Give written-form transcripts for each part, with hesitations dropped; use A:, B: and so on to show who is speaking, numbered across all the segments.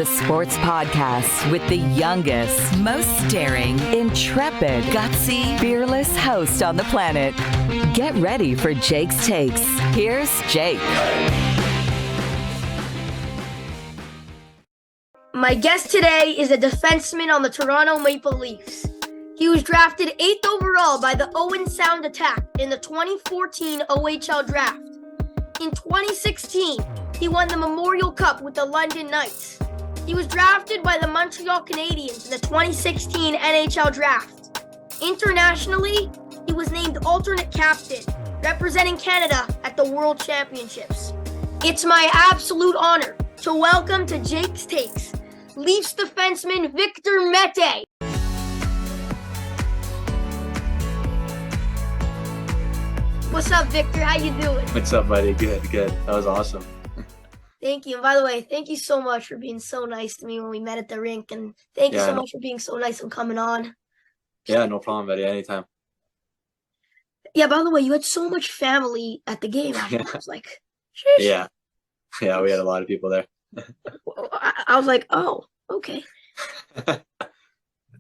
A: the sports podcast with the youngest, most daring, intrepid, gutsy, fearless host on the planet. Get ready for Jake's Takes. Here's Jake.
B: My guest today is a defenseman on the Toronto Maple Leafs. He was drafted 8th overall by the Owen Sound Attack in the 2014 OHL draft. In 2016, he won the Memorial Cup with the London Knights. He was drafted by the Montreal Canadiens in the 2016 NHL draft. Internationally, he was named alternate captain, representing Canada at the World Championships. It's my absolute honor to welcome to Jake's Takes, Leafs defenseman Victor Mete. What's up, Victor? How you doing?
C: What's up, buddy? Good. That was awesome.
B: Thank you. And by the way, thank you so much for being so nice to me when we met at the rink. And thank you so much for being so nice and coming on.
C: Yeah, no problem, buddy. Anytime.
B: Yeah, by the way, you had so much family at the game. I was like, sheesh.
C: Yeah, we had a lot of people there.
B: I was like, oh, okay.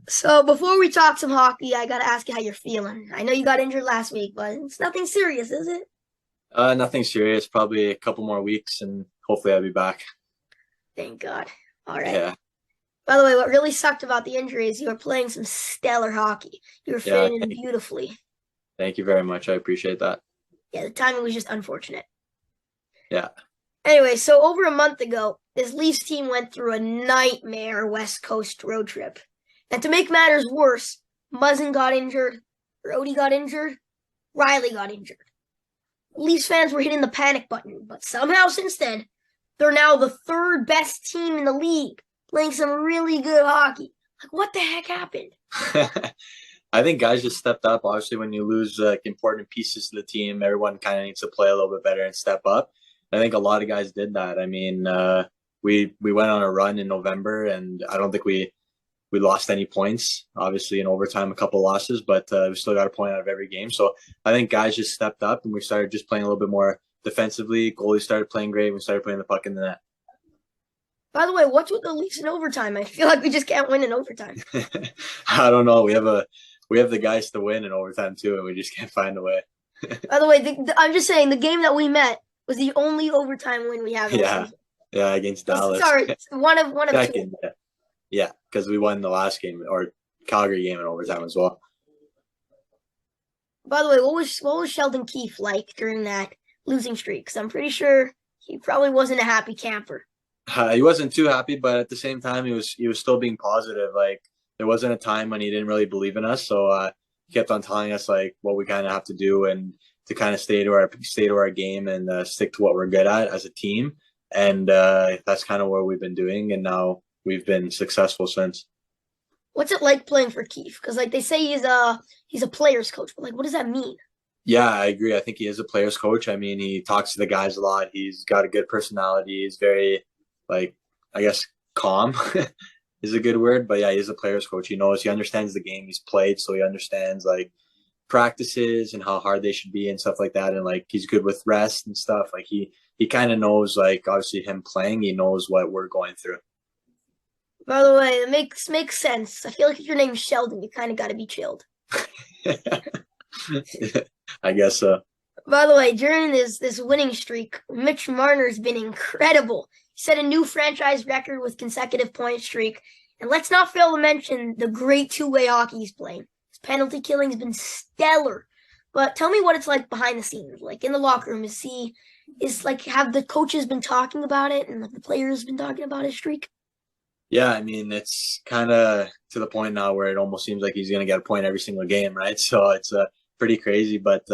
B: So before we talk some hockey, I got to ask you how you're feeling. I know you got injured last week, but it's nothing serious, is it?
C: Nothing serious. Probably a couple more weeks, and hopefully I'll be back.
B: Thank God. All right.
C: Yeah.
B: By the way, what really sucked about the injury is you were playing some stellar hockey. You were fitting in beautifully.
C: Thank you very much. I appreciate that.
B: Yeah, the timing was just unfortunate.
C: Yeah.
B: Anyway, so over a month ago, this Leafs team went through a nightmare West Coast road trip. And to make matters worse, Muzzin got injured, Brody got injured, Riley got injured. Leafs fans were hitting the panic button, but somehow since then, they're now the third best team in the league, playing some really good hockey. Like, what the heck happened?
C: I think guys just stepped up. Obviously, when you lose important pieces to the team, everyone kind of needs to play a little bit better and step up. I think a lot of guys did that. I mean, we went on a run in November, and I don't think we lost any points. Obviously, in overtime, a couple losses, but we still got a point out of every game. So I think guys just stepped up, and we started just playing a little bit more defensively. Goalie started playing great. We started putting the puck in the net.
B: By the way, what's with the Leafs in overtime? I feel like we just can't win in overtime.
C: I don't know. We have the guys to win in overtime too, and we just can't find a way.
B: By the way, I'm just saying the game that we met was the only overtime win we have.
C: Yeah, against Dallas.
B: Sorry, one of two.
C: Yeah, because we won the last game or Calgary game in overtime as well.
B: By the way, what was Sheldon Keefe like during that losing streak? Because I'm pretty sure he probably wasn't a happy camper.
C: He wasn't too happy, but at the same time, he was still being positive. Like, there wasn't a time when he didn't really believe in us, so he kept on telling us like what we kind of have to do and to kind of stay to our game and stick to what we're good at as a team. And that's kind of what we've been doing, and now we've been successful since.
B: What's it like playing for Keefe? Because like they say he's a player's coach, but like what does that mean?
C: Yeah, I agree. I think he is a player's coach. I mean, he talks to the guys a lot. He's got a good personality. He's very, like, I guess, calm is a good word. But yeah, he's a player's coach. He understands the game he's played, so he understands like practices and how hard they should be and stuff like that. And like he's good with rest and stuff. Like he kind of knows, like, obviously him playing, he knows what we're going through.
B: By the way, it makes sense. I feel like if your name's Sheldon, you kind of got to be chilled.
C: I guess so.
B: By the way, during this winning streak, Mitch Marner's been incredible. He set a new franchise record with consecutive point streak. And let's not fail to mention the great two-way hockey he's playing. His penalty killing's been stellar. But tell me what it's like behind the scenes, like in the locker room. Have the coaches been talking about it and like the players been talking about his streak?
C: Yeah, I mean, it's kind of to the point now where it almost seems like he's going to get a point every single game, right? So it's pretty crazy. But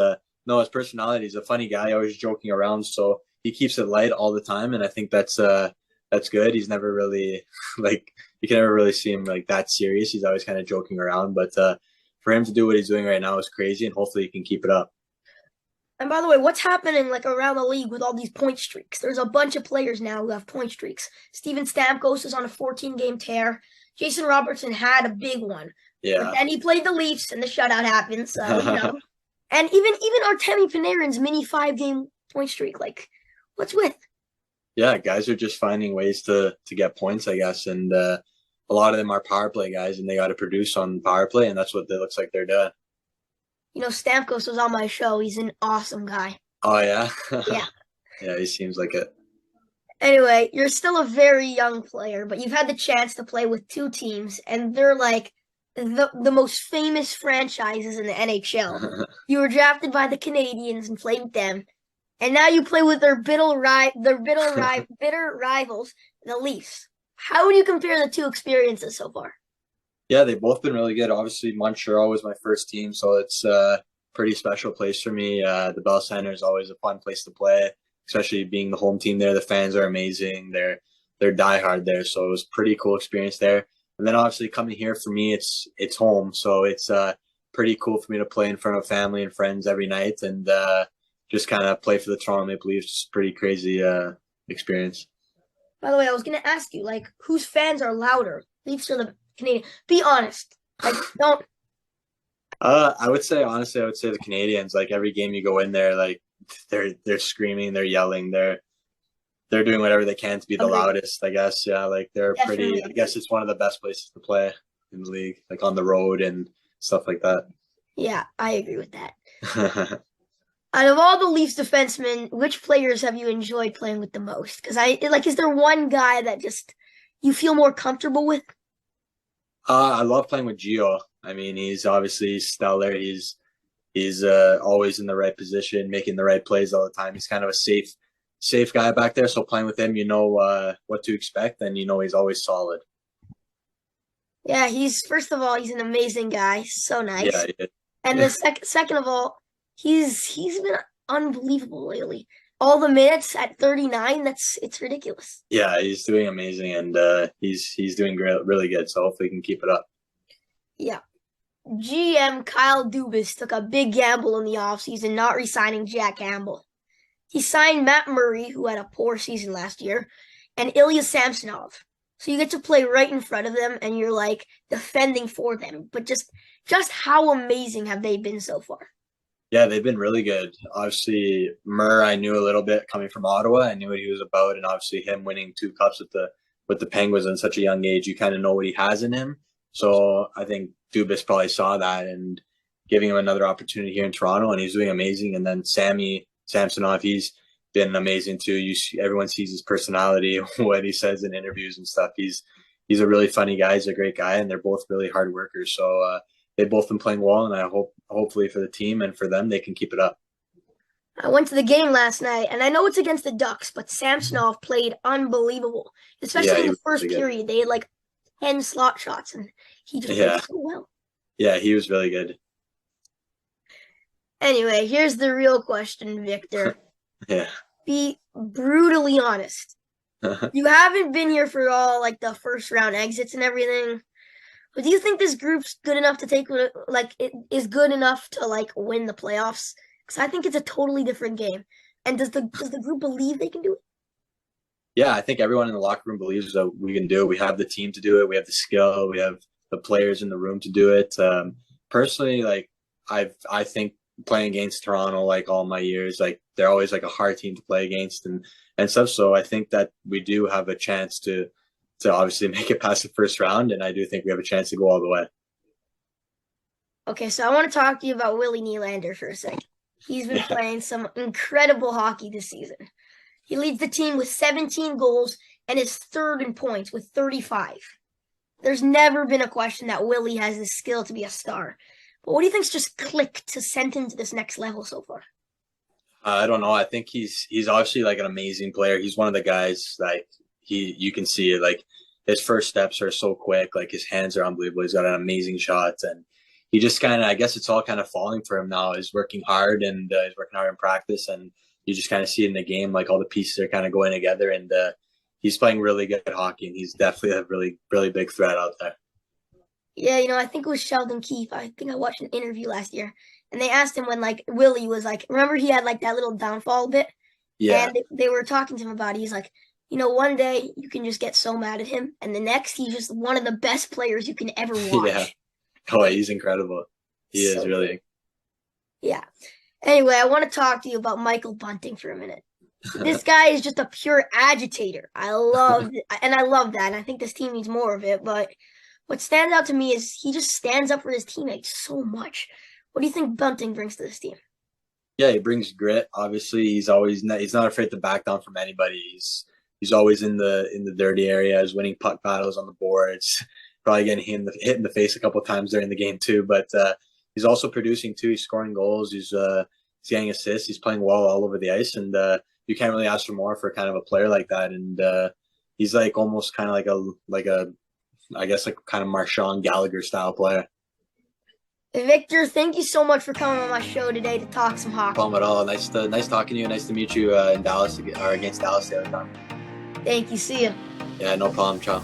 C: no, his personality is a funny guy, always joking around. So he keeps it light all the time. And I think that's good. He's never really, like, you can never really see him like that serious. He's always kind of joking around. But for him to do what he's doing right now is crazy. And hopefully he can keep it up.
B: And by the way, what's happening like around the league with all these point streaks? There's a bunch of players now who have point streaks. Steven Stamkos is on a 14-game tear. Jason Robertson had a big one.
C: Yeah.
B: But then he played the Leafs and the shutout happened. So, And even Artemi Panarin's mini 5-game point streak. Like, what's with?
C: Yeah, guys are just finding ways to get points, I guess, and a lot of them are power play guys, and they got to produce on power play, and that's what it looks like they're doing.
B: Stamkos was on my show. He's an awesome guy.
C: Oh yeah,
B: Yeah.
C: yeah, he seems like it.
B: Anyway, you're still a very young player, but you've had the chance to play with two teams, and they're like the most famous franchises in the NHL. You were drafted by the Canadiens and played with them, and now you play with bitter rivals, the Leafs. How would you compare the two experiences so far?
C: Yeah, they've both been really good. Obviously, Montreal was my first team, so it's a pretty special place for me. The Bell Center is always a fun place to play, especially being the home team there. The fans are amazing. They're diehard there, so it was a pretty cool experience there. And then obviously coming here for me, it's home, so it's pretty cool for me to play in front of family and friends every night, and just kind of play for the Toronto Maple Leafs. It's a pretty crazy experience.
B: By the way, I was gonna ask you, like, whose fans are louder, Leafs or the Canadian? Be honest. Like, don't.
C: I would say honestly, I would say the Canadians. Like every game you go in there, like they're screaming, they're yelling, they're doing whatever they can to be the loudest. I guess, yeah. Like they're
B: Definitely.
C: pretty. I guess it's one of the best places to play in the league, like on the road and stuff like that.
B: Yeah, I agree with that. Out of all the Leafs defensemen, which players have you enjoyed playing with the most? Because is there one guy that just you feel more comfortable with?
C: I love playing with Gio. I mean, he's obviously stellar. He's always in the right position, making the right plays all the time. He's kind of a safe guy back there. So playing with him, you know what to expect, and you know he's always solid.
B: Yeah, first of all, he's an amazing guy. So nice.
C: Yeah.
B: And the second of all, he's been unbelievable lately. All the minutes at 39, it's ridiculous.
C: Yeah, he's doing amazing, and he's doing really good. So hopefully he can keep it up.
B: Yeah. GM Kyle Dubas took a big gamble in the offseason, not re-signing Jack Campbell. He signed Matt Murray, who had a poor season last year, and Ilya Samsonov. So you get to play right in front of them, and you're like defending for them. But just how amazing have they been so far?
C: Yeah, they've been really good. Obviously, Murr, I knew a little bit coming from Ottawa. I knew what he was about, and obviously him winning 2 cups with the Penguins at such a young age, you kind of know what he has in him. So I think Dubas probably saw that and giving him another opportunity here in Toronto, and he's doing amazing. And then Samsonov, he's been amazing too. Everyone sees his personality, what he says in interviews and stuff. He's a really funny guy. He's a great guy, and they're both really hard workers. So they've both been playing well, and I hopefully for the team and for them, they can keep it up.
B: I went to the game last night, and I know it's against the Ducks, but Samsonov played unbelievable, especially in the first period. They had like 10 slot shots, and he just played so well.
C: Yeah, he was really good.
B: Anyway, here's the real question, Victor.
C: Yeah.
B: Be brutally honest. You haven't been here for all like the first round exits and everything. But do you think this group's good enough to it is good enough to like win the playoffs? Because I think it's a totally different game. And does the group believe they can do it?
C: Yeah, I think everyone in the locker room believes that we can do it. We have the team to do it. We have the skill. We have the players in the room to do it. Personally, like I think playing against Toronto, like all my years, like they're always like a hard team to play against and stuff. So I think that we do have a chance to obviously make it past the first round, and I do think we have a chance to go all the way.
B: Okay, so I want to talk to you about Willie Nylander for a second. He's been playing some incredible hockey this season. He leads the team with 17 goals and is third in points with 35. There's never been a question that Willie has the skill to be a star. But what do you think's just clicked to send him to this next level so far?
C: I don't know. I think he's obviously like an amazing player. He's one of the guys like you can see it. Like his first steps are so quick. Like his hands are unbelievable. He's got an amazing shot, and he just kind of, I guess it's all kind of falling for him now. He's working hard, and he's working hard in practice, and you just kind of see it in the game. Like all the pieces are kind of going together, and he's playing really good hockey, and he's definitely a really, really big threat out there.
B: Yeah, I think it was Sheldon Keefe. I think I watched an interview last year, and they asked him when like Willie was like, remember he had like that little downfall bit?
C: Yeah.
B: And they were talking to him about it. He's like, one day you can just get so mad at him, and the next he's just one of the best players you can ever watch.
C: Yeah. Oh, he's incredible. He is really.
B: Yeah. Anyway, I want to talk to you about Michael Bunting for a minute. This guy is just a pure agitator. I love that. And I think this team needs more of it. But what stands out to me is he just stands up for his teammates so much. What do you think Bunting brings to this team?
C: Yeah, he brings grit. Obviously, he's not afraid to back down from anybody. He's always in the dirty areas, winning puck battles on the boards. Probably getting hit in the face a couple of times during the game too. But he's also producing too. He's scoring goals. He's getting assists. He's playing well all over the ice, and you can't really ask for more for kind of a player like that. And he's like almost kind of like a I guess like kind of Marchand Gallagher style player.
B: Victor, thank you so much for coming on my show today to talk some hockey.
C: No problem at all. Nice talking to you. Nice to meet you in Dallas or against Dallas the other time.
B: Thank you. See you.
C: Yeah, no problem. Ciao.